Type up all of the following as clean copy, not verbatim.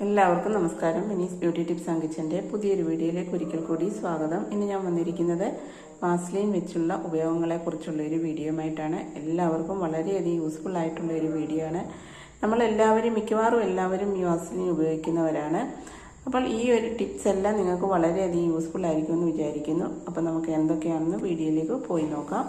എല്ലാവർക്കും നമസ്കാരം. മിനീസ് beauty tips and കിച്ചൻ്റെ പുതിയൊരു വീഡിയോയിലേക്ക് ഒരിക്കൽ കൂടി സ്വാഗതം. ഇന്ന് ഞാൻ വന്നിരിക്കുന്നത് വാസ്ലൈൻ വെച്ചുള്ള ഉപയോഗങ്ങളെക്കുറിച്ചുള്ള ഒരു വീഡിയോയുമായിട്ടാണ്. എല്ലാവർക്കും വളരെയധികം യൂസ്ഫുൾ ആയിട്ടുള്ള ഒരു വീഡിയോ ആണ്. മിക്കവാറും എല്ലാവരും ഈ വാസ്ലൈൻ ഉപയോഗിക്കുന്നവരാണ്. അപ്പോൾ ഈ ഒരു ടിപ്സ് എല്ലാം നിങ്ങൾക്ക് വളരെയധികം യൂസ്ഫുൾ ആയിരിക്കുമെന്ന് വിചാരിക്കുന്നു. അപ്പോൾ നമുക്ക് എന്തൊക്കെയാണെന്ന് വീഡിയോയിലേക്ക് പോയി നോക്കാം.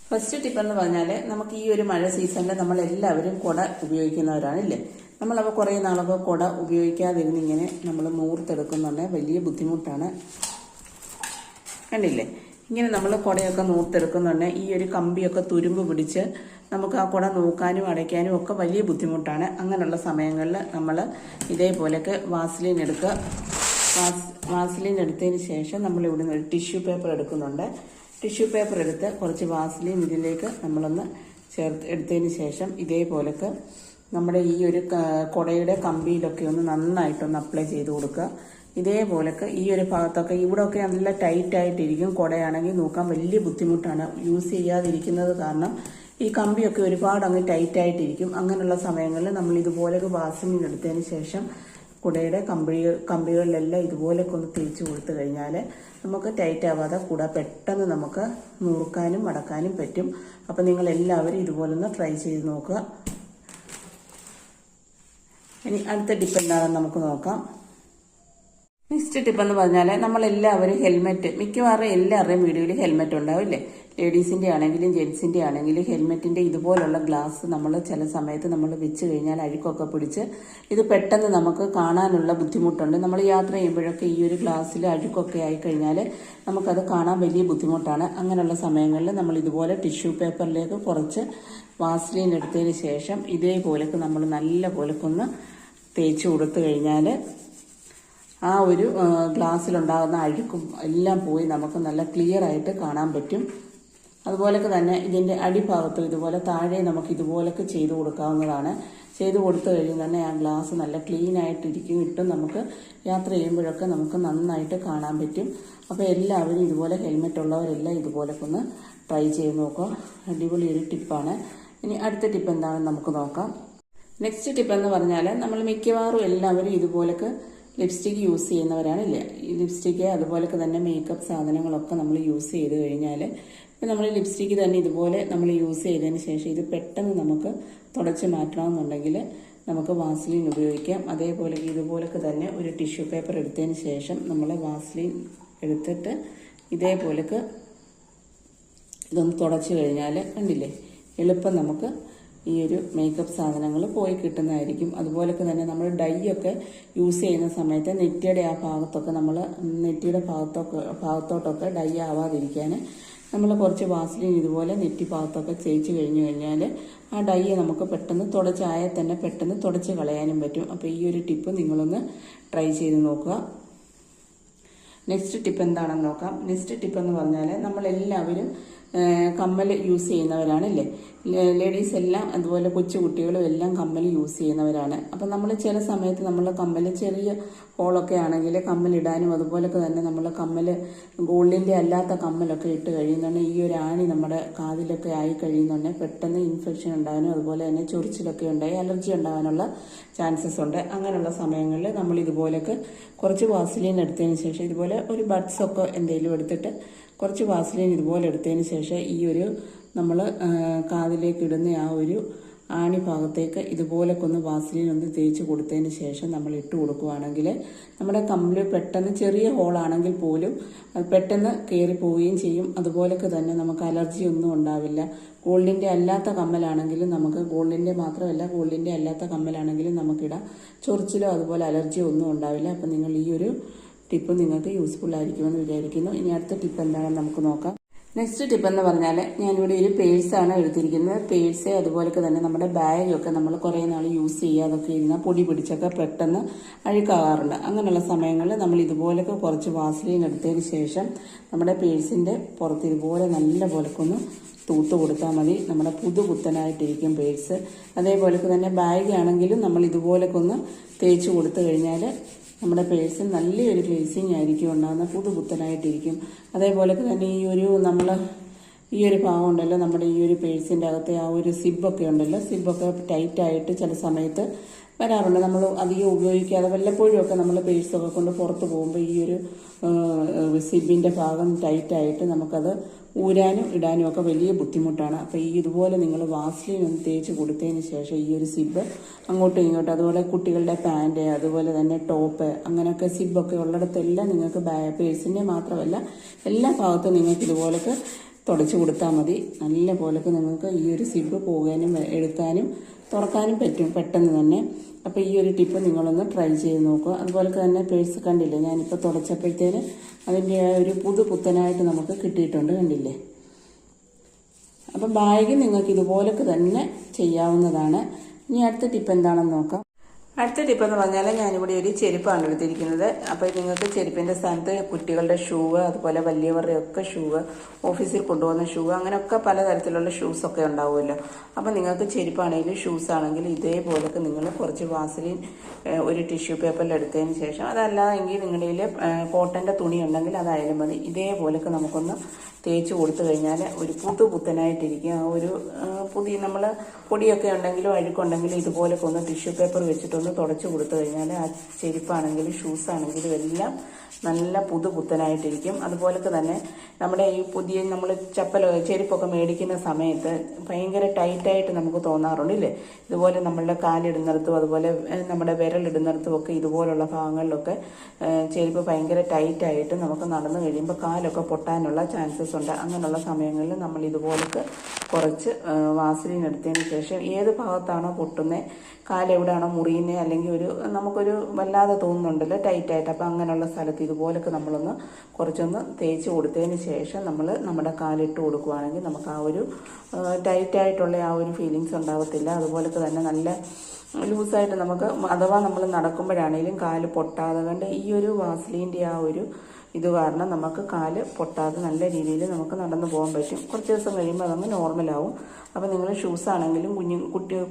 ഫസ്റ്റ് ടിപ്പ് എന്ന് പറഞ്ഞാൽ, നമുക്ക് ഈ ഒരു മഴ സീസണിൽ നമ്മളെല്ലാവരും കുട ഉപയോഗിക്കുന്നവരാണില്ലേ. നമ്മളപ്പോൾ കുറേ നാളൊക്കെ കുട ഉപയോഗിക്കാതിരുന്ന് ഇങ്ങനെ നമ്മൾ നൂർത്തെടുക്കുന്നുണ്ട്. വലിയ ബുദ്ധിമുട്ടാണ്. കണ്ടില്ലേ, ഇങ്ങനെ നമ്മൾ കുടയൊക്കെ നൂർത്തെടുക്കുന്നുണ്ട്. ഈ ഒരു കമ്പിയൊക്കെ തുരുമ്പ് പിടിച്ച് നമുക്ക് ആ കുട നോക്കാനും അടയ്ക്കാനും ഒക്കെ വലിയ ബുദ്ധിമുട്ടാണ്. അങ്ങനെയുള്ള സമയങ്ങളിൽ നമ്മൾ ഇതേപോലെയൊക്കെ വാസ്ലൈൻ എടുക്കുക. വാസ്ലൈൻ എടുത്തതിന് ശേഷം നമ്മൾ ഇവിടുന്ന് ഒരു ടിഷ്യൂ പേപ്പർ എടുക്കുന്നുണ്ട്. ടിഷ്യൂ പേപ്പർ എടുത്ത് കുറച്ച് വാസ്ലൈൻ ഇതിലേക്ക് നമ്മളൊന്ന് എടുത്തതിന് ശേഷം ഇതേപോലൊക്കെ നമ്മുടെ ഈ ഒരു കുടയുടെ കമ്പിയിലൊക്കെ ഒന്ന് നന്നായിട്ടൊന്ന് അപ്ലൈ ചെയ്ത് കൊടുക്കുക. ഇതേപോലൊക്കെ ഈ ഒരു ഭാഗത്തൊക്കെ ഇവിടെയൊക്കെ നല്ല ടൈറ്റായിട്ടിരിക്കും. കുടയാണെങ്കിൽ നോക്കാൻ വലിയ ബുദ്ധിമുട്ടാണ്. യൂസ് ചെയ്യാതിരിക്കുന്നത് കാരണം ഈ കമ്പിയൊക്കെ ഒരുപാട് അങ്ങ് ടൈറ്റായിട്ടിരിക്കും. അങ്ങനെയുള്ള സമയങ്ങളിൽ നമ്മൾ ഇതുപോലൊക്കെ വാസ്ലൈൻ എടുത്തതിന് ശേഷം കുടയുടെ കമ്പികളിലെല്ലാം ഇതുപോലൊക്കെ ഒന്ന് തേച്ച് കൊടുത്തു കഴിഞ്ഞാൽ നമുക്ക് ടൈറ്റ് ആവാതെ കുട പെട്ടെന്ന് നമുക്ക് നൂർക്കാനും മടക്കാനും പറ്റും. അപ്പം നിങ്ങൾ എല്ലാവരും ഇതുപോലൊന്ന് ട്രൈ ചെയ്ത് നോക്കുക. ഇനി അടുത്ത ടിപ്പ് എന്താണെന്ന് നമുക്ക് നോക്കാം. നെക്സ്റ്റ് ടിപ്പ് എന്ന് പറഞ്ഞാൽ, നമ്മളെല്ലാവരും ഹെൽമെറ്റ്, മിക്കവാറും എല്ലാവരുടെയും വീഡിയോയിൽ ഹെൽമെറ്റ് ഉണ്ടാവില്ലേ. ലേഡീസിൻ്റെ ആണെങ്കിലും ജെൻസിൻ്റെ ആണെങ്കിലും ഹെൽമെറ്റിൻ്റെ ഇതുപോലുള്ള ഗ്ലാസ് നമ്മൾ ചില സമയത്ത് നമ്മൾ വെച്ച് കഴിഞ്ഞാൽ അഴുക്കൊക്കെ പിടിച്ച് ഇത് പെട്ടെന്ന് നമുക്ക് കാണാനുള്ള ബുദ്ധിമുട്ടുണ്ട്. നമ്മൾ യാത്ര ചെയ്യുമ്പോഴൊക്കെ ഈ ഒരു ഗ്ലാസ്സിൽ അഴുക്കൊക്കെ ആയിക്കഴിഞ്ഞാൽ നമുക്കത് കാണാൻ വലിയ ബുദ്ധിമുട്ടാണ്. അങ്ങനെയുള്ള സമയങ്ങളിൽ നമ്മൾ ഇതുപോലെ ടിഷ്യൂ പേപ്പറിലേക്ക് കുറച്ച് വാസ്ലൈൻ എടുത്തതിന് ശേഷം ഇതേപോലൊക്കെ നമ്മൾ നല്ല പോലൊക്കെ തേച്ച് കൊടുത്തു കഴിഞ്ഞാൽ ആ ഒരു ഗ്ലാസ്സിലുണ്ടാകുന്ന അഴുക്കും എല്ലാം പോയി നമുക്ക് നല്ല ക്ലിയർ ആയിട്ട് കാണാൻ പറ്റും. അതുപോലൊക്കെ തന്നെ ഇതിൻ്റെ അടിഭാഗത്തും ഇതുപോലെ താഴെ നമുക്ക് ഇതുപോലൊക്കെ ചെയ്ത് കൊടുക്കാവുന്നതാണ്. ചെയ്ത് കൊടുത്തു കഴിഞ്ഞാൽ തന്നെ ആ ഗ്ലാസ് നല്ല ക്ലീൻ ആയിട്ടിരിക്കും. ഇട്ടും നമുക്ക് യാത്ര ചെയ്യുമ്പോഴൊക്കെ നമുക്ക് നന്നായിട്ട് കാണാൻ പറ്റും. അപ്പോൾ എല്ലാവരും ഇതുപോലെ ഹെൽമെറ്റ് ഉള്ളവരെല്ലാം ഇതുപോലൊക്കെ ഒന്ന് ട്രൈ ചെയ്ത് നോക്കുക. അടിപൊളി ഒരു ടിപ്പാണ്. ഇനി അടുത്ത ടിപ്പ് എന്താണെന്ന് നമുക്ക് നോക്കാം. നെക്സ്റ്റ് ടിപ്പ് എന്ന് പറഞ്ഞാൽ, നമ്മൾ മിക്കവാറും എല്ലാവരും ഇതുപോലൊക്കെ ലിപ്സ്റ്റിക്ക് യൂസ് ചെയ്യുന്നവരാണില്ലേ. ഈ ലിപ്സ്റ്റിക്ക് അതുപോലൊക്കെ തന്നെ മേക്കപ്പ് സാധനങ്ങളൊക്കെ നമ്മൾ യൂസ് ചെയ്ത് കഴിഞ്ഞാൽ ഇപ്പം നമ്മൾ ലിപ്സ്റ്റിക്ക് തന്നെ ഇതുപോലെ നമ്മൾ യൂസ് ചെയ്തതിന് ശേഷം ഇത് പെട്ടെന്ന് നമുക്ക് തുടച്ച് മാറ്റണമെന്നുണ്ടെങ്കിൽ നമുക്ക് വാസ്ലൈൻ ഉപയോഗിക്കാം. അതേപോലെ ഇതുപോലൊക്കെ തന്നെ ഒരു ടിഷ്യൂ പേപ്പർ എടുത്തതിന് ശേഷം നമ്മൾ വാസ്ലൈൻ എടുത്തിട്ട് ഇതേപോലൊക്കെ ഇതൊന്ന് തുടച്ച് കഴിഞ്ഞാൽ കണ്ടില്ലേ, എളുപ്പം നമുക്ക് ഈ ഒരു മേക്കപ്പ് സാധനങ്ങൾ പോയി കിട്ടുന്നതായിരിക്കും. അതുപോലൊക്കെ തന്നെ നമ്മൾ ഡൈ ഒക്കെ യൂസ് ചെയ്യുന്ന സമയത്ത് നെറ്റിയുടെ ആ ഭാഗത്തൊക്കെ നെറ്റിയുടെ ഭാഗത്തോട്ടൊക്കെ ഡൈ ആവാതിരിക്കാൻ നമ്മൾ കുറച്ച് വാസ്ലൈൻ ഇതുപോലെ നെറ്റി ഭാഗത്തൊക്കെ തേച്ച് കഴിഞ്ഞാൽ ആ ഡൈ നമുക്ക് പെട്ടെന്ന് തന്നെ പെട്ടെന്ന് തുടച്ച് കളയാനും പറ്റും. അപ്പോൾ ഈ ഒരു ടിപ്പ് നിങ്ങളൊന്ന് ട്രൈ ചെയ്ത് നോക്കുക. നെക്സ്റ്റ് ടിപ്പ് എന്താണെന്ന് നോക്കാം. നെക്സ്റ്റ് ടിപ്പ് എന്ന് പറഞ്ഞാൽ, നമ്മളെല്ലാവരും കമ്മൽ യൂസ് ചെയ്യുന്നവരാണല്ലേ. ലേഡീസ് എല്ലാം അതുപോലെ കൊച്ചു കുട്ടികളും എല്ലാം കമ്മൽ യൂസ് ചെയ്യുന്നവരാണ്. അപ്പം നമ്മൾ ചില സമയത്ത് നമ്മൾ കമ്മൽ ചെറിയ ഹോളൊക്കെ ആണെങ്കിൽ കമ്മലിടാനും അതുപോലൊക്കെ തന്നെ നമ്മൾ കമ്മൽ ഗോൾഡിൻ്റെ അല്ലാത്ത കമ്മലൊക്കെ ഇട്ട് കഴിയുന്നുണ്ടെങ്കിൽ ഈ ഒരു ആണി നമ്മുടെ കാതിലൊക്കെ ആയി കഴിയുന്നുണ്ടെങ്കിൽ പെട്ടെന്ന് ഇൻഫെക്ഷൻ ഉണ്ടാകാനും അതുപോലെ തന്നെ ചൊറിച്ചിലൊക്കെ ഉണ്ടായി അലർജി ഉണ്ടാകാനുള്ള ചാൻസസ് ഉണ്ട്. അങ്ങനെയുള്ള സമയങ്ങളിൽ നമ്മൾ ഇതുപോലൊക്കെ കുറച്ച് വാസ്ലൈൻ എടുത്തതിന് ശേഷം ഇതുപോലെ ഒരു ബഡ്സൊക്കെ എന്തെങ്കിലും എടുത്തിട്ട് കുറച്ച് വാസ്ലൈൻ ഇതുപോലെ എടുത്തതിന് ശേഷം ഈ ഒരു നമ്മൾ കാതിലേക്ക് ഇടുന്ന ആ ഒരു ആണി ഭാഗത്തേക്ക് ഇതുപോലൊക്കെ ഒന്ന് വാസ്ലൈൻ ഒന്ന് തേച്ച് കൊടുത്തതിന് ശേഷം നമ്മൾ ഇട്ട് കൊടുക്കുകയാണെങ്കിൽ നമ്മുടെ കമ്പിൽ പെട്ടെന്ന് ചെറിയ ഹോളാണെങ്കിൽ പോലും അത് പെട്ടെന്ന് കയറി പോവുകയും ചെയ്യും. അതുപോലൊക്കെ തന്നെ നമുക്ക് അലർജി ഒന്നും ഉണ്ടാവില്ല. ഗോൾഡിൻ്റെ അല്ലാത്ത കമ്മലാണെങ്കിലും നമുക്ക് ഗോൾഡിൻ്റെ മാത്രമല്ല ഗോൾഡിൻ്റെ അല്ലാത്ത കമ്മലാണെങ്കിലും നമുക്കിടാം. ചൊറിച്ചിലോ അതുപോലെ അലർജിയോ ഒന്നും ഉണ്ടാവില്ല. അപ്പം നിങ്ങൾ ഈ ഒരു ടിപ്പ് നിങ്ങൾക്ക് യൂസ്ഫുൾ ആയിരിക്കുമെന്ന് വിചാരിക്കുന്നു. ഇനി അടുത്ത ടിപ്പ് എന്താണെന്ന് നമുക്ക് നോക്കാം. നെക്സ്റ്റ് ടിപ്പ് എന്ന് പറഞ്ഞാൽ, ഞാനിവിടെ ഒരു പേഴ്സാണ് എടുത്തിരിക്കുന്നത്. പേഴ്സ് അതുപോലൊക്കെ തന്നെ നമ്മുടെ ബാഗൊക്കെ നമ്മൾ കുറേ നാൾ യൂസ് ചെയ്യാതൊക്കെ ഇരുന്നാൽ പൊടി പിടിച്ചൊക്കെ പെട്ടെന്ന് അഴുക്കാകാറുണ്ട്. അങ്ങനെയുള്ള സമയങ്ങളിൽ നമ്മൾ ഇതുപോലൊക്കെ കുറച്ച് വാസ്ലൈൻ എടുത്തതിന് ശേഷം നമ്മുടെ പേഴ്സിൻ്റെ പുറത്ത് ഇതുപോലെ നല്ല പോലൊക്കെ ഒന്ന് തൂത്ത് കൊടുത്താൽ മതി. നമ്മുടെ പുതുപുത്തനായിട്ടിരിക്കും പേഴ്സ്. അതേപോലൊക്കെ തന്നെ ബാഗ് ആണെങ്കിലും നമ്മൾ ഇതുപോലൊക്കെ ഒന്ന് തേച്ച് കൊടുത്തു കഴിഞ്ഞാൽ നമ്മുടെ പേഴ്സിൽ നല്ലൊരു ഗ്ലേസിങ് ആയിരിക്കും ഉണ്ടാകുന്നത്. പുതുപുത്തനായിട്ടിരിക്കും. അതേപോലൊക്കെ തന്നെ ഈ ഒരു ഭാഗം ഉണ്ടല്ലോ, നമ്മുടെ ഈ ഒരു പേഴ്സിൻ്റെ അകത്തെ ആ ഒരു സിബൊക്കെ ഉണ്ടല്ലോ, സിബൊക്കെ ടൈറ്റായിട്ട് ചില സമയത്ത് വരാറുണ്ട്. നമ്മൾ അധികം ഉപയോഗിക്കാതെ വല്ലപ്പോഴും ഒക്കെ നമ്മൾ പേഴ്സൊക്കെ കൊണ്ട് പുറത്ത് പോകുമ്പോൾ ഈ ഒരു സിബിൻ്റെ ഭാഗം ടൈറ്റായിട്ട് നമുക്കത് ഊരാനും ഇടാനും ഒക്കെ വലിയ ബുദ്ധിമുട്ടാണ്. അപ്പോൾ ഈ ഇതുപോലെ നിങ്ങൾ വാസ്ലിൻ ഒന്ന് തേച്ച് കൊടുത്തതിന് ശേഷം ഈ ഒരു സിബ് അങ്ങോട്ടും ഇങ്ങോട്ടും, അതുപോലെ കുട്ടികളുടെ പാൻറ്, അതുപോലെ തന്നെ ടോപ്പ്, അങ്ങനെയൊക്കെ സിബൊക്കെ ഉള്ളിടത്തെല്ലാം നിങ്ങൾക്ക് പേഴ്സിൻ്റെ മാത്രമല്ല എല്ലാ ഭാഗത്തും നിങ്ങൾക്ക് ഇതുപോലൊക്കെ തുടച്ചു കൊടുത്താൽ മതി. നല്ല പോലൊക്കെ നിങ്ങൾക്ക് ഈ ഒരു സിബ് പോകാനും എടുക്കാനും തുറക്കാനും പറ്റും പെട്ടെന്ന് തന്നെ. അപ്പോൾ ഈ ഒരു ടിപ്പ് നിങ്ങളൊന്ന് ട്രൈ ചെയ്ത് നോക്കുക. അതുപോലെ തന്നെ പേഴ്സ് കണ്ടില്ലേ, ഞാനിപ്പോൾ തുടച്ചപ്പോഴത്തേന് അതിൻ്റെ ആ ഒരു പുത്തനായിട്ട് നമുക്ക് കിട്ടിയിട്ടുണ്ട്, കണ്ടില്ലേ. അപ്പം ബാഗ് നിങ്ങൾക്ക് ഇതുപോലൊക്കെ തന്നെ ചെയ്യാവുന്നതാണ്. ഇനി അടുത്ത ടിപ്പ് എന്താണെന്ന് നോക്കാം. അടുത്ത ടിപ്പ് എന്ന് പറഞ്ഞാൽ ഞാനിവിടെ ഒരു ചെരുപ്പാണ് എടുത്തിരിക്കുന്നത്. അപ്പോൾ നിങ്ങൾക്ക് ചെരുപ്പിൻ്റെ സ്ഥാനത്ത് കുട്ടികളുടെ ഷൂവ്, അതുപോലെ വലിയവരുടെ ഒക്കെ ഷൂവ്, ഓഫീസിൽ കൊണ്ടുപോകുന്ന ഷൂവ്, അങ്ങനെയൊക്കെ പലതരത്തിലുള്ള ഷൂസൊക്കെ ഉണ്ടാവുമല്ലോ. അപ്പോൾ നിങ്ങൾക്ക് ചെരുപ്പാണെങ്കിലും ഷൂസ് ആണെങ്കിലും ഇതേപോലൊക്കെ നിങ്ങൾ കുറച്ച് വാസലിൻ ഒരു ടിഷ്യൂ പേപ്പറിൽ എടുത്തതിന് ശേഷം, അതല്ലാതെങ്കിൽ നിങ്ങളുടെ കയ്യിൽ കോട്ടൻ്റെ തുണി ഉണ്ടെങ്കിൽ അതായാലും മതി, ഇതേപോലൊക്കെ നമുക്കൊന്ന് തേച്ച് കൊടുത്തു കഴിഞ്ഞാൽ ഒരു പുത്തനായിട്ടിരിക്കും. ആ ഒരു പുതിയ നമ്മൾ പൊടിയൊക്കെ ഉണ്ടെങ്കിലും അഴുക്കുണ്ടെങ്കിലും ഇതുപോലൊക്കെ ഒന്ന് ടിഷ്യൂ പേപ്പർ വെച്ചിട്ടൊന്ന് തുടച്ചു കൊടുത്തു കഴിഞ്ഞാൽ ആ ചെരുപ്പാണെങ്കിലും ഷൂസ് ആണെങ്കിലും എല്ലാം നല്ല പുത്തനായിട്ടിരിക്കും. അതുപോലൊക്കെ തന്നെ നമ്മുടെ ഈ പുതിയ നമ്മൾ ചെരുപ്പൊക്കെ മേടിക്കുന്ന സമയത്ത് ഭയങ്കര ടൈറ്റായിട്ട് നമുക്ക് തോന്നാറുണ്ട് ഇല്ലേ. ഇതുപോലെ നമ്മളുടെ കാലിടുന്നിടത്തും അതുപോലെ നമ്മുടെ വിരലിടുന്നിടത്തും ഒക്കെ ഇതുപോലുള്ള ഭാഗങ്ങളിലൊക്കെ ചെരുപ്പ് ഭയങ്കര ടൈറ്റായിട്ട് നമുക്ക് നടന്നു കഴിയുമ്പോൾ കാലൊക്കെ പൊട്ടാനുള്ള ചാൻസസ് ഉണ്ട്. അങ്ങനെയുള്ള സമയങ്ങളിൽ നമ്മൾ ഇതുപോലൊക്കെ കുറച്ച് വാസലിൻ എടുത്തതിന് ശേഷം ഏത് ഭാഗത്താണോ പൊട്ടുന്നത്, കാലെവിടെയാണോ മുറിയുന്നത്, അല്ലെങ്കിൽ നമുക്കൊരു വല്ലാതെ തോന്നുന്നുണ്ടല്ലോ ടൈറ്റായിട്ട്, അപ്പോൾ അങ്ങനെയുള്ള സ്ഥലത്ത് ഇതുപോലൊക്കെ നമ്മളൊന്ന് കുറച്ചൊന്ന് തേച്ച് കൊടുത്തതിന് ശേഷം നമ്മൾ നമ്മുടെ കാലിട്ട് കൊടുക്കുകയാണെങ്കിൽ നമുക്ക് ആ ഒരു ടൈറ്റായിട്ടുള്ള ആ ഒരു ഫീലിങ്സ് ഉണ്ടാകത്തില്ല. അതുപോലൊക്കെ തന്നെ നല്ല ലൂസായിട്ട് നമുക്ക് അഥവാ നമ്മൾ നടക്കുമ്പോഴാണെങ്കിലും കാല് പൊട്ടാതെ കണ്ട് ഈ ഒരു വാസലിൻ്റെ ആ ഒരു ഇത് കാരണം നമുക്ക് കാല് പൊട്ടാതെ നല്ല രീതിയിൽ നമുക്ക് നടന്നു പോകാൻ പറ്റും. കുറച്ച് ദിവസം കഴിയുമ്പോൾ അതങ്ങ് നോർമലാവും. അപ്പോൾ നിങ്ങൾ ഷൂസ് ആണെങ്കിലും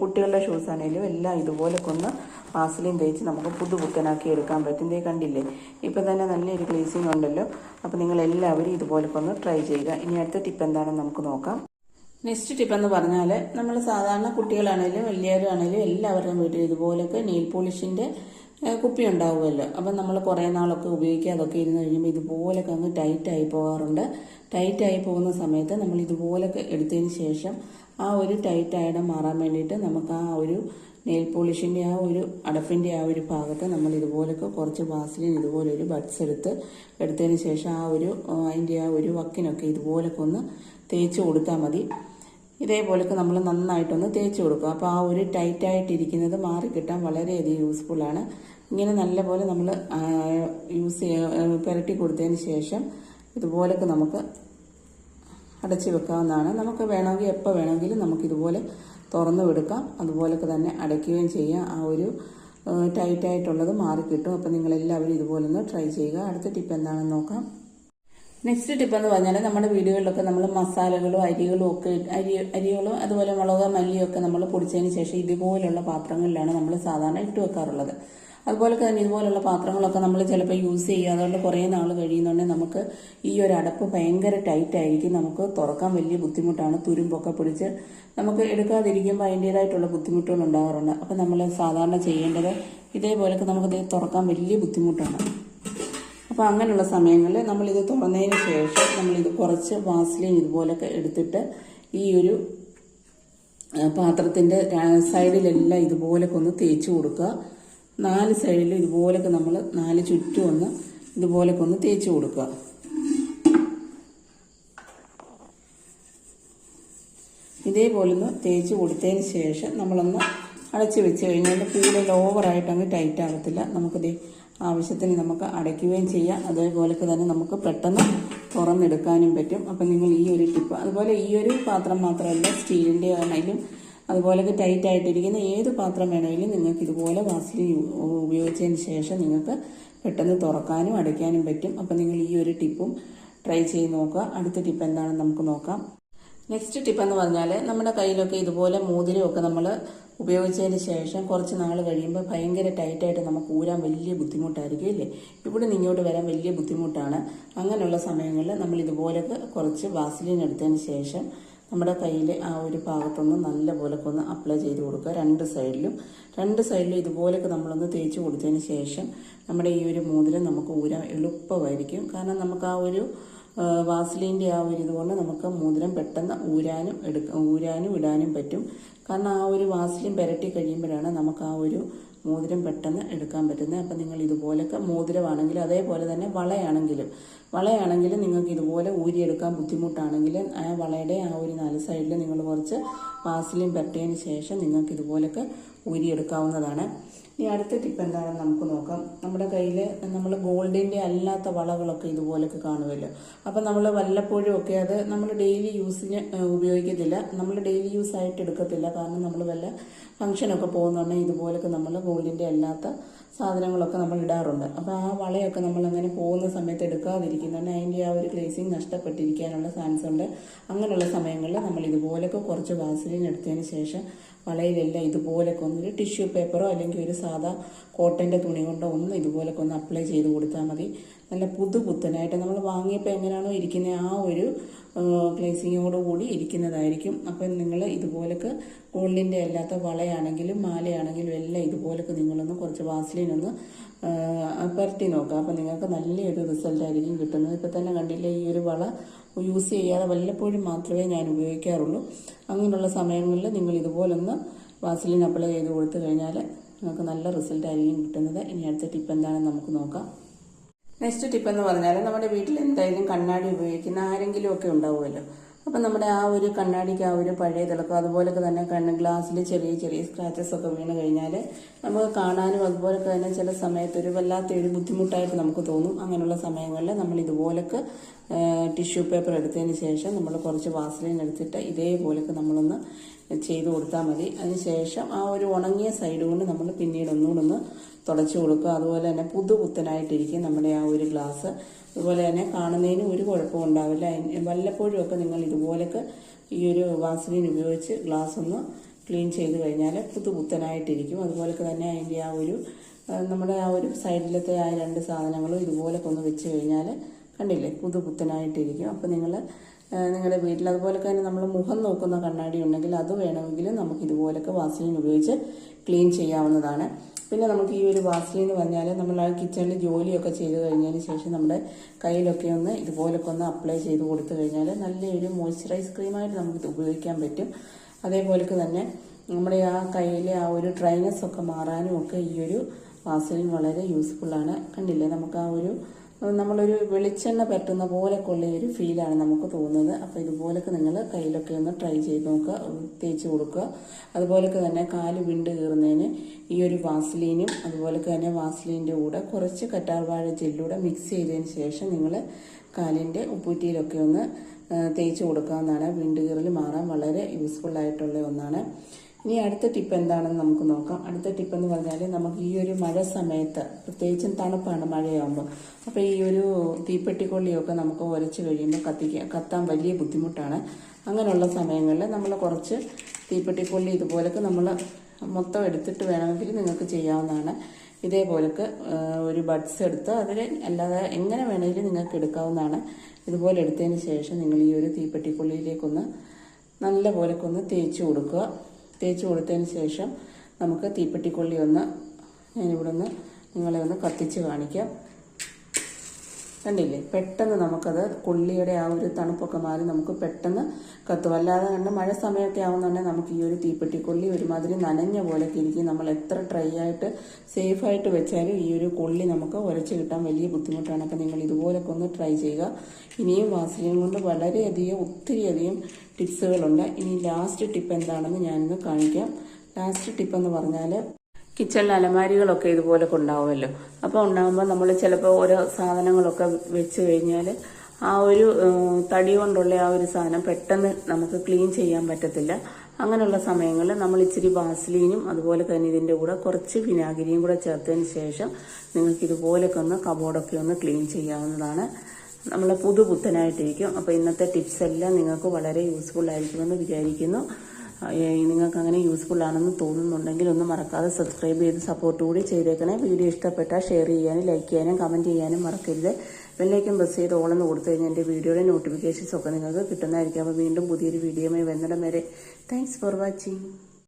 കുട്ടികളുടെ ഷൂസ് ആണെങ്കിലും എല്ലാം ഇതുപോലൊക്കെ ഒന്ന് വാസലിൻ തേച്ച് നമുക്ക് പുത്തനാക്കി എടുക്കാൻ പറ്റും. ഇതേ കണ്ടില്ലേ, ഇപ്പം തന്നെ നല്ലൊരു ഗ്ലേസിങ് ഉണ്ടല്ലോ. അപ്പോൾ നിങ്ങൾ എല്ലാവരും ഇതുപോലൊക്കെ ഒന്ന് ട്രൈ ചെയ്യുക. ഇനി അടുത്ത ടിപ്പ് എന്താണെന്ന് നമുക്ക് നോക്കാം. നെക്സ്റ്റ് ടിപ്പ് എന്ന് പറഞ്ഞാൽ നമ്മൾ സാധാരണ കുട്ടികളാണെങ്കിലും വലിയവരാണെങ്കിലും എല്ലാവരുടെയും വീട്ടിൽ ഇതുപോലൊക്കെ നെയിൽ പോളിഷിൻ്റെ കുപ്പി ഉണ്ടാവുമല്ലോ. അപ്പം നമ്മൾ കുറേ നാളൊക്കെ ഉപയോഗിക്കാതൊക്കെ ഇരുന്ന് കഴിയുമ്പോൾ ഇതുപോലൊക്കെ അങ്ങ് ടൈറ്റായി പോകാറുണ്ട്. ടൈറ്റായി പോകുന്ന സമയത്ത് നമ്മൾ ഇതുപോലൊക്കെ എടുത്തതിന് ശേഷം ആ ഒരു ടൈറ്റായിടം മാറാൻ വേണ്ടിയിട്ട് നമുക്ക് ആ ഒരു നെയിൽ പോളിഷിൻ്റെ ആ ഒരു അടപ്പിൻ്റെ ആ ഒരു ഭാഗത്ത് നമ്മൾ ഇതുപോലൊക്കെ കുറച്ച് വാസലിൻ ഇതുപോലെ ഒരു ബഡ്സ് എടുത്തതിന് ശേഷം ആ ഒരു അതിൻ്റെ ആ ഒരു വക്കിനൊക്കെ ഇതുപോലൊക്കെ ഒന്ന് തേച്ച് കൊടുത്താൽ മതി. ഇതേപോലൊക്കെ നമ്മൾ നന്നായിട്ടൊന്ന് തേച്ച് കൊടുക്കുക. അപ്പോൾ ആ ഒരു ടൈറ്റായിട്ടിരിക്കുന്നത് മാറിക്കിട്ടാൻ വളരെയധികം യൂസ്ഫുള്ളാണ്. ഇങ്ങനെ നല്ലപോലെ നമ്മൾ പുരട്ടി കൊടുത്തതിന് ശേഷം ഇതുപോലൊക്കെ നമുക്ക് അടച്ചു വെക്കാവുന്നതാണ്. നമുക്ക് വേണമെങ്കിൽ എപ്പോൾ വേണമെങ്കിലും നമുക്കിതുപോലെ തുറന്നു വിടുക്കാം. അതുപോലൊക്കെ തന്നെ അടയ്ക്കുകയും ചെയ്യാം. ആ ഒരു ടൈറ്റായിട്ടുള്ളത് മാറിക്കിട്ടും. അപ്പോൾ നിങ്ങളെല്ലാവരും ഇതുപോലെ ഒന്ന് ട്രൈ ചെയ്യുക. അടുത്ത ടിപ്പ് എന്താണെന്ന് നോക്കാം. നെക്സ്റ്റ് ടിപ്പ് എന്ന് പറഞ്ഞാൽ നമ്മുടെ വീടുകളിലൊക്കെ നമ്മൾ മസാലകളും അരികളും അതുപോലെ മുളക് മല്ലിയൊക്കെ നമ്മൾ പൊടിച്ചതിന് ശേഷം ഇതുപോലുള്ള പാത്രങ്ങളിലാണ് നമ്മൾ സാധാരണ ഇട്ട് വെക്കാറുള്ളത്. അതുപോലെ തന്നെ ഇതുപോലുള്ള പാത്രങ്ങളൊക്കെ നമ്മൾ ചിലപ്പോൾ യൂസ് ചെയ്യുക, അതുകൊണ്ട് കുറേ നാൾ കഴിയുന്നുണ്ടെങ്കിൽ നമുക്ക് ഈ ഒരു അടപ്പ് ഭയങ്കര ടൈറ്റായിരിക്കും. നമുക്ക് തുറക്കാൻ വലിയ ബുദ്ധിമുട്ടാണ്. തുരുമ്പൊക്കെ പിടിച്ച് നമുക്ക് എടുക്കാതിരിക്കുമ്പോൾ അതിൻ്റേതായിട്ടുള്ള ബുദ്ധിമുട്ടുകൾ ഉണ്ടാകാറുണ്ട്. അപ്പോൾ നമ്മൾ സാധാരണ ചെയ്യേണ്ടത് ഇതേപോലൊക്കെ നമുക്കത് തുറക്കാൻ വലിയ ബുദ്ധിമുട്ടാണ്. അപ്പോൾ അങ്ങനെയുള്ള സമയങ്ങളിൽ നമ്മളിത് തുറന്നതിന് ശേഷം നമ്മളിത് കുറച്ച് വാസലിൻ ഇതുപോലൊക്കെ എടുത്തിട്ട് ഈ ഒരു പാത്രത്തിൻ്റെ സൈഡിലെല്ലാം ഇതുപോലൊക്കെ ഒന്ന് തേച്ച് കൊടുക്കുക. 4 സൈഡിലും ഇതുപോലൊക്കെ നമ്മൾ 4 ചുറ്റും ഒന്ന് ഇതുപോലൊക്കെ ഒന്ന് തേച്ച് കൊടുക്കുക. ഇതേപോലെ ഒന്ന് തേച്ച് കൊടുത്തതിന് ശേഷം നമ്മളൊന്ന് അടച്ച് വെച്ച് കഴിഞ്ഞാൽ കൂടുതൽ ഓവറായിട്ട് അങ്ങ് ടൈറ്റ് ആകത്തില്ല. നമുക്കിത് ആവശ്യത്തിന് നമുക്ക് അടയ്ക്കുകയും ചെയ്യാം. അതേപോലൊക്കെ തന്നെ നമുക്ക് പെട്ടെന്ന് തുറന്നെടുക്കാനും പറ്റും. അപ്പം നിങ്ങൾ ഈ ഒരു ടിപ്പ്, അതുപോലെ ഈ ഒരു പാത്രം മാത്രമല്ല സ്റ്റീലിൻ്റെ ആണെങ്കിലും അതുപോലൊക്കെ ടൈറ്റായിട്ടിരിക്കുന്ന ഏത് പാത്രം വേണമെങ്കിലും നിങ്ങൾക്ക് ഇതുപോലെ വാസലിൻ ഉപയോഗിച്ചതിന് ശേഷം നിങ്ങൾക്ക് പെട്ടെന്ന് തുറക്കാനും അടയ്ക്കാനും പറ്റും. അപ്പം നിങ്ങൾ ഈ ഒരു ടിപ്പും ട്രൈ ചെയ്ത് നോക്കുക. അടുത്ത ടിപ്പ് എന്താണെന്ന് നമുക്ക് നോക്കാം. നെക്സ്റ്റ് ടിപ്പ് എന്ന് പറഞ്ഞാൽ നമ്മുടെ കയ്യിലൊക്കെ ഇതുപോലെ മോതിരമൊക്കെ നമ്മൾ ഉപയോഗിച്ചതിന് ശേഷം കുറച്ച് നാൾ കഴിയുമ്പോൾ ഭയങ്കര ടൈറ്റായിട്ട് നമുക്ക് ഊരാൻ വലിയ ബുദ്ധിമുട്ടായിരിക്കും ഇല്ലേ. ഇവിടെ നിന്ന് ഇങ്ങോട്ട് വരാൻ വലിയ ബുദ്ധിമുട്ടാണ്. അങ്ങനെയുള്ള സമയങ്ങളിൽ നമ്മൾ ഇതുപോലൊക്കെ കുറച്ച് വാസലിൻ എടുത്തതിന് ശേഷം നമ്മുടെ കയ്യിൽ ആ ഒരു ഭാഗത്തൊന്ന് നല്ലപോലെ ഒന്ന് അപ്ലൈ ചെയ്ത് കൊടുക്കുക. രണ്ട് സൈഡിലും ഇതുപോലൊക്കെ നമ്മളൊന്ന് തേച്ച് കൊടുത്തതിന് ശേഷം നമ്മുടെ ഈ ഒരു മോതിരം നമുക്ക് ഊരാൻ എളുപ്പമായിരിക്കും. കാരണം നമുക്ക് ആ ഒരു വാസലിൻ്റെ ആ ഒരു ഇതുകൊണ്ട് നമുക്ക് മോതിരം പെട്ടെന്ന് ഊരാനും ഇടാനും പറ്റും. കാരണം ആ ഒരു വാസലിൻ പുരട്ടി കഴിയുമ്പോഴാണ് നമുക്ക് ആ ഒരു മോതിരം പെട്ടെന്ന് എടുക്കാൻ പറ്റുന്നത്. അപ്പം നിങ്ങൾ ഇതുപോലൊക്കെ മോതിരമാണെങ്കിലും അതേപോലെ തന്നെ വളയാണെങ്കിലും നിങ്ങൾക്ക് ഇതുപോലെ ഊരിയെടുക്കാൻ ബുദ്ധിമുട്ടാണെങ്കിൽ ആ വളയുടെ ആ ഒരു 4 സൈഡിൽ നിങ്ങൾ കുറച്ച് വാസലിൻ പുരട്ടിയതിന് ശേഷം നിങ്ങൾക്ക് ഇതുപോലൊക്കെ ഊരിയെടുക്കാവുന്നതാണ്. ഇനി അടുത്ത ടിപ്പ് എന്താണെന്ന് നമുക്ക് നോക്കാം. നമ്മുടെ കയ്യിൽ നമ്മൾ ഗോൾഡിൻ്റെ അല്ലാത്ത വളകളൊക്കെ ഇതുപോലൊക്കെ കാണുമല്ലോ. അപ്പം നമ്മൾ വല്ലപ്പോഴും ഒക്കെ അത് നമ്മൾ ഡെയിലി യൂസിന് ഉപയോഗിക്കത്തില്ല, നമ്മൾ ഡെയിലി യൂസ് ആയിട്ട് എടുക്കത്തില്ല. കാരണം നമ്മൾ വല്ല ഫംഗ്ഷനൊക്കെ പോകുന്നുണ്ടെങ്കിൽ ഇതുപോലൊക്കെ നമ്മൾ ഗോൾഡിൻ്റെ അല്ലാത്ത സാധനങ്ങളൊക്കെ നമ്മൾ ഇടാറുണ്ട്. അപ്പോൾ ആ വളയൊക്കെ നമ്മളങ്ങനെ പോകുന്ന സമയത്ത് എടുക്കാതിരിക്കുന്നുണ്ട്, അതിൻ്റെ ആ ഒരു ഗ്ലേസിങ് നഷ്ടപ്പെട്ടിരിക്കാനുള്ള ചാൻസ് ഉണ്ട്. അങ്ങനെയുള്ള സമയങ്ങളിൽ നമ്മൾ ഇതുപോലൊക്കെ കുറച്ച് വാസലിൻ എടുത്തതിന് ശേഷം വളയിലെല്ലാം ഇതുപോലൊക്കെ ഒന്നൊരു ടിഷ്യൂ പേപ്പറോ അല്ലെങ്കിൽ ഒരു സാധാ കോട്ടൻ്റെ തുണി കൊണ്ടോ ഒന്ന് ഇതുപോലൊക്കെ ഒന്ന് അപ്ലൈ ചെയ്ത് കൊടുത്താൽ മതി. നല്ല പുത്തനായിട്ട് നമ്മൾ വാങ്ങിയപ്പോൾ എങ്ങനെയാണോ ഇരിക്കുന്നത് ആ ഒരു ഗ്ലേസിങ്ങോടുകൂടി ഇരിക്കുന്നതായിരിക്കും. അപ്പം നിങ്ങൾ ഇതുപോലൊക്കെ ഗോൾഡിൻ്റെ അല്ലാത്ത വളയാണെങ്കിലും മാലയാണെങ്കിലും എല്ലാം ഇതുപോലൊക്കെ നിങ്ങളൊന്ന് കുറച്ച് വാസലിനൊന്ന് പുരട്ടി നോക്കുക. അപ്പം നിങ്ങൾക്ക് നല്ലൊരു റിസൾട്ടായിരിക്കും കിട്ടുന്നത്. ഇപ്പം തന്നെ കണ്ടില്ലേ, ഈ ഒരു വള യൂസ് ചെയ്യാതെ വല്ലപ്പോഴും മാത്രമേ ഞാൻ ഉപയോഗിക്കാറുള്ളൂ. അങ്ങനെയുള്ള സമയങ്ങളിൽ നിങ്ങൾ ഇതുപോലൊന്ന് വാസലിൻ അപ്ലൈ ചെയ്ത് കൊടുത്തു കഴിഞ്ഞാൽ നിങ്ങൾക്ക് നല്ല റിസൾട്ടായിരിക്കും കിട്ടുന്നത്. ഇനി അടുത്ത ടിപ്പ് എന്താണെന്ന് നമുക്ക് നോക്കാം. നെക്സ്റ്റ് ടിപ്പ് എന്ന് പറഞ്ഞാൽ നമ്മുടെ വീട്ടിൽ എന്തായാലും കണ്ണാടി ഉപയോഗിക്കുന്ന ആരെങ്കിലും ഒക്കെ ഉണ്ടാവുമല്ലോ. അപ്പം നമ്മുടെ ആ ഒരു കണ്ണാടിക്ക് ആ ഒരു പഴയ തിളക്കം, അതുപോലൊക്കെ തന്നെ ഗ്ലാസ്സിൽ ചെറിയ സ്ക്രാച്ചസ് ഒക്കെ വീണ് കഴിഞ്ഞാൽ നമുക്ക് കാണാനും അതുപോലൊക്കെ തന്നെ ചില സമയത്തൊരു വല്ലാത്തൊരു ബുദ്ധിമുട്ടായിട്ട് നമുക്ക് തോന്നും. അങ്ങനെയുള്ള സമയങ്ങളിൽ നമ്മൾ ഇതുപോലൊക്കെ ടിഷ്യൂ പേപ്പർ എടുത്തതിന് ശേഷം നമ്മൾ കുറച്ച് വാസലിൻ എടുത്തിട്ട് ഇതേപോലൊക്കെ നമ്മളൊന്ന് ചെയ്ത് കൊടുത്താൽ മതി. അതിനുശേഷം ആ ഒരു ഉണങ്ങിയ സൈഡ് കൊണ്ട് നമ്മൾ പിന്നീട് ഒന്നുകൂടെ തുടച്ചു കൊടുക്കുക. അതുപോലെ തന്നെ പുത്തനായിട്ടിരിക്കും നമ്മുടെ ആ ഒരു ഗ്ലാസ്. അതുപോലെ തന്നെ കാണുന്നതിന് ഒരു കുഴപ്പവും ഉണ്ടാവില്ല. വല്ലപ്പോഴും ഒക്കെ നിങ്ങൾ ഇതുപോലൊക്കെ ഈ ഒരു വാസലിൻ ഉപയോഗിച്ച് ഗ്ലാസ് ഒന്ന് ക്ലീൻ ചെയ്ത് കഴിഞ്ഞാൽ പുത്തനായിട്ടിരിക്കും. അതുപോലൊക്കെ തന്നെ അതിൻ്റെ ആ ഒരു നമ്മുടെ ആ ഒരു സൈഡിലത്തെ ആ 2 സാധനങ്ങളും ഇതുപോലൊക്കെ ഒന്ന് വെച്ച് കഴിഞ്ഞാൽ കണ്ടില്ലേ, പുത്തനായിട്ടിരിക്കും. അപ്പോൾ നിങ്ങളുടെ വീട്ടിൽ അതുപോലൊക്കെ തന്നെ നമ്മൾ മുഖം നോക്കുന്ന കണ്ണാടി ഉണ്ടെങ്കിൽ അത് വേണമെങ്കിൽ നമുക്ക് ഇതുപോലൊക്കെ വാസലിൻ ഉപയോഗിച്ച് ക്ലീൻ ചെയ്യാവുന്നതാണ്. പിന്നെ നമുക്ക് ഈ ഒരു വാസലിൻ എന്ന് പറഞ്ഞാൽ നമ്മൾ ആ കിച്ചണിൽ ജോലിയൊക്കെ ചെയ്ത് കഴിഞ്ഞതിന് ശേഷം നമ്മുടെ കയ്യിലൊക്കെ ഒന്ന് ഇതുപോലൊക്കെ ഒന്ന് അപ്ലൈ ചെയ്ത് കൊടുത്തു കഴിഞ്ഞാൽ നല്ലൊരു മോയ്സ്ചറൈസ് ക്രീമായിട്ട് നമുക്കിത് ഉപയോഗിക്കാൻ പറ്റും. അതേപോലൊക്കെ തന്നെ നമ്മുടെ ആ കയ്യിലെ ആ ഒരു ഡ്രൈനെസ് ഒക്കെ മാറാനും ഒക്കെ ഈ ഒരു വാസലിൻ വളരെ യൂസ്ഫുള്ളാണ്. കണ്ടില്ലേ, നമുക്ക് ആ ഒരു നമ്മളൊരു വെളിച്ചെണ്ണ പറ്റുന്ന പോലൊക്കെ ഉള്ള ഒരു ഫീലാണ് നമുക്ക് തോന്നുന്നത്. അപ്പോൾ ഇതുപോലൊക്കെ നിങ്ങൾ കയ്യിലൊക്കെ ഒന്ന് ട്രൈ ചെയ്ത് നോക്കുക, തേച്ച് കൊടുക്കുക. അതുപോലൊക്കെ തന്നെ കാല് വിണ്ട് കീറുന്നതിന് ഈ ഒരു വാസലിനും അതുപോലൊക്കെ തന്നെ വാസലിൻ്റെ കൂടെ കുറച്ച് കറ്റാർവാഴ ജെല്ലൂടെ മിക്സ് ചെയ്തതിന് ശേഷം നിങ്ങൾ കാലിൻ്റെ ഉപ്പൂറ്റിയിലൊക്കെ ഒന്ന് തേച്ച് കൊടുക്കാവുന്നതാണ്. വിണ്ട് കീറൽ മാറാൻ വളരെ യൂസ്ഫുള്ളായിട്ടുള്ള ഒന്നാണ്. ഇനി അടുത്ത ടിപ്പ് എന്താണെന്ന് നമുക്ക് നോക്കാം. അടുത്ത ടിപ്പ് എന്ന് പറഞ്ഞാൽ നമുക്ക് ഈ ഒരു മഴ സമയത്ത്, പ്രത്യേകിച്ചും തണുപ്പാണ് മഴയാകുമ്പോൾ, അപ്പോൾ ഈ ഒരു തീപ്പെട്ടിക്കൊള്ളിയൊക്കെ നമുക്ക് ഉരച്ച് കഴിയുമ്പോൾ കത്താൻ വലിയ ബുദ്ധിമുട്ടാണ്. അങ്ങനെയുള്ള സമയങ്ങളിൽ നമ്മൾ കുറച്ച് തീപ്പെട്ടിക്കൊള്ളി ഇതുപോലൊക്കെ നമ്മൾ മൊത്തം എടുത്തിട്ട് വേണമെങ്കിൽ നിങ്ങൾക്ക് ചെയ്യാവുന്നതാണ്. ഇതേപോലൊക്കെ ഒരു ബഡ്സ് എടുത്ത് അതിൽ അല്ലാതെ എങ്ങനെ വേണമെങ്കിലും നിങ്ങൾക്ക് എടുക്കാവുന്നതാണ്. ഇതുപോലെ എടുത്തതിന് ശേഷം നിങ്ങൾ ഈ ഒരു തീപ്പെട്ടിക്കൊള്ളിയിലേക്കൊന്ന് നല്ല പോലൊക്കെ ഒന്ന് തേച്ച് കൊടുക്കുക. തേച്ച് കൊടുത്തതിന് ശേഷം നമുക്ക് തീപ്പെട്ടിക്കൊള്ളി ഞാനിവിടെ നിങ്ങളെ ഒന്ന് കത്തിച്ച് കാണിക്കാം. കണ്ടില്ലേ, പെട്ടെന്ന് നമുക്കത് കൊള്ളിയുടെ ആ ഒരു തണുപ്പൊക്കെ മാറി നമുക്ക് പെട്ടെന്ന് കത്തും. അല്ലാതെ കണ്ട് മഴ സമയമൊക്കെ ആവുന്നുണ്ടെങ്കിൽ നമുക്ക് ഈ ഒരു തീപ്പെട്ടിക്കൊള്ളി ഒരുമാതിരി നനഞ്ഞ പോലെയൊക്കെ ഇരിക്കും. നമ്മൾ എത്ര ഡ്രൈ ആയിട്ട് സേഫായിട്ട് വെച്ചാലും ഈ ഒരു കൊള്ളി നമുക്ക് ഉരച്ച് കിട്ടാൻ വലിയ ബുദ്ധിമുട്ടാണ്. അപ്പോൾ നിങ്ങൾ ഇതുപോലൊക്കെ ഒന്ന് ട്രൈ ചെയ്യുക. ഇനിയും വാസലിൻ കൊണ്ട് ഒത്തിരിയധികം ടിപ്സുകളുണ്ട്. ഇനി ലാസ്റ്റ് ടിപ്പ് എന്താണെന്ന് ഞാനിന്ന് കാണിക്കാം. ലാസ്റ്റ് ടിപ്പ് എന്ന് പറഞ്ഞാൽ കിച്ചണിലെ അലമാരികളൊക്കെ ഇതുപോലൊക്കെ ഉണ്ടാവുമല്ലോ. അപ്പോൾ ഉണ്ടാകുമ്പോൾ നമ്മൾ ചിലപ്പോൾ ഓരോ സാധനങ്ങളൊക്കെ വെച്ച് കഴിഞ്ഞാൽ ആ ഒരു തടി കൊണ്ടുള്ള ആ ഒരു സാധനം പെട്ടെന്ന് നമുക്ക് ക്ലീൻ ചെയ്യാൻ പറ്റത്തില്ല. അങ്ങനെയുള്ള സമയങ്ങളിൽ നമ്മൾ ഇച്ചിരി വാസലിനും അതുപോലെ തന്നെ ഇതിൻ്റെ കൂടെ കുറച്ച് വിനാഗിരിയും കൂടെ ചേർത്തതിന് ശേഷം നിങ്ങൾക്ക് ഇതുപോലൊക്കെ ഒന്ന് കബോർഡൊക്കെ ഒന്ന് ക്ലീൻ ചെയ്യാവുന്നതാണ്. നമ്മൾ പുത്തനായിട്ടിരിക്കും. അപ്പോൾ ഇന്നത്തെ ടിപ്സ് എല്ലാം നിങ്ങൾക്ക് വളരെ യൂസ്ഫുൾ ആയിരിക്കുമെന്ന് വിചാരിക്കുന്നു. നിങ്ങൾക്ക് അങ്ങനെ യൂസ്ഫുൾ ആണെന്ന് തോന്നുന്നുണ്ടെങ്കിൽ ഒന്ന് മറക്കാതെ സബ്സ്ക്രൈബ് ചെയ്ത് സപ്പോർട്ട് കൂടി ചെയ്തേക്കണേ. വീഡിയോ ഇഷ്ടപ്പെട്ടാൽ ഷെയർ ചെയ്യാനും ലൈക്ക് ചെയ്യാനും കമൻറ്റ് ചെയ്യാനും മറക്കരുത്. ബെല്ലൈക്കൻ പ്രസ് ചെയ്ത് ഓളെന്ന് കൊടുത്തു കഴിഞ്ഞാൽ എൻ്റെ വീഡിയോയുടെ നോട്ടിഫിക്കേഷൻസ് ഒക്കെ നിങ്ങൾക്ക് കിട്ടുന്നതായിരിക്കും. അപ്പോൾ വീണ്ടും പുതിയൊരു വീഡിയോയുമായി വരുന്നിടം വരെ താങ്ക്സ് ഫോർ വാച്ചിങ്.